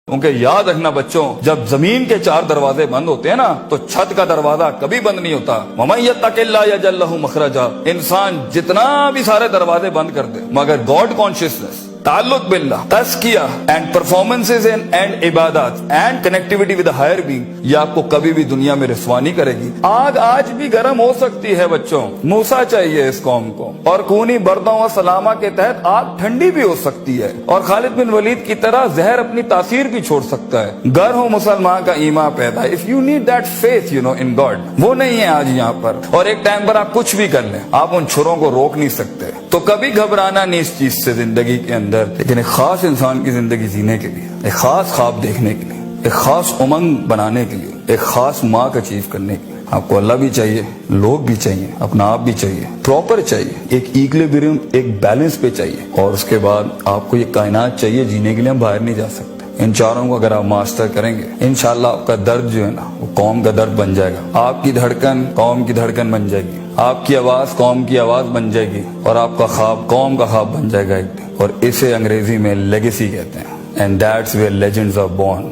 کیونکہ یاد رکھنا بچوں، جب زمین کے 4 دروازے بند ہوتے ہیں نا تو چھت کا دروازہ کبھی بند نہیں ہوتا۔ وَمَن يَتَّقِ اللَّهَ يَجْعَل لَّهُ مَخْرَجًا، انسان جتنا بھی سارے دروازے بند کر دے مگر گاڈ کانشیسنس، تعلق باللہ، تزکیہ اینڈ پرفارمنسز اینڈ عبادات and connectivity with higher being, یہ آپ کو کبھی بھی دنیا میں رسوا نہیں کرے گی۔ آگ آج بھی گرم ہو سکتی ہے بچوں، موسیٰ چاہیے اس قوم کو، اور کونی بردوں و سلامہ کے تحت آگ ٹھنڈی بھی ہو سکتی ہے، اور خالد بن ولید کی طرح زہر اپنی تاثیر بھی چھوڑ سکتا ہے۔ گر ہو مسلمان کا ایمان پیدا، if you need that faith in God، وہ نہیں ہے آج یہاں پر، اور ایک ٹائم پر آپ کچھ بھی کر لیں، آپ ان چھروں کو روک نہیں سکتے۔ تو کبھی گھبرانا نہیں اس چیز سے زندگی کے اندر، لیکن ایک خاص انسان کی زندگی جینے کے لیے، ایک خاص خواب دیکھنے کے لیے، ایک خاص امنگ بنانے کے لیے، ایک خاص مارک اچیو کرنے کے لیے آپ کو اللہ بھی چاہیے، لوگ بھی چاہیے، اپنا آپ بھی چاہیے، پراپر چاہیے، ایک ایکویلبریم، ایک بیلنس پہ چاہیے، اور اس کے بعد آپ کو یہ کائنات چاہیے جینے کے لیے ہم باہر نہیں جا سکتے۔ ان چاروں کو اگر آپ ماسٹر کریں گے، انشاءاللہ آپ کا درد جو ہے نا وہ قوم کا درد بن جائے گا، آپ کی دھڑکن قوم کی دھڑکن بن جائے گی، آپ کی آواز قوم کی آواز بن جائے گی، اور آپ کا خواب قوم کا خواب بن جائے گا ایک دن، اور اسے انگریزی میں لیگیسی کہتے ہیں، and that's where legends are born.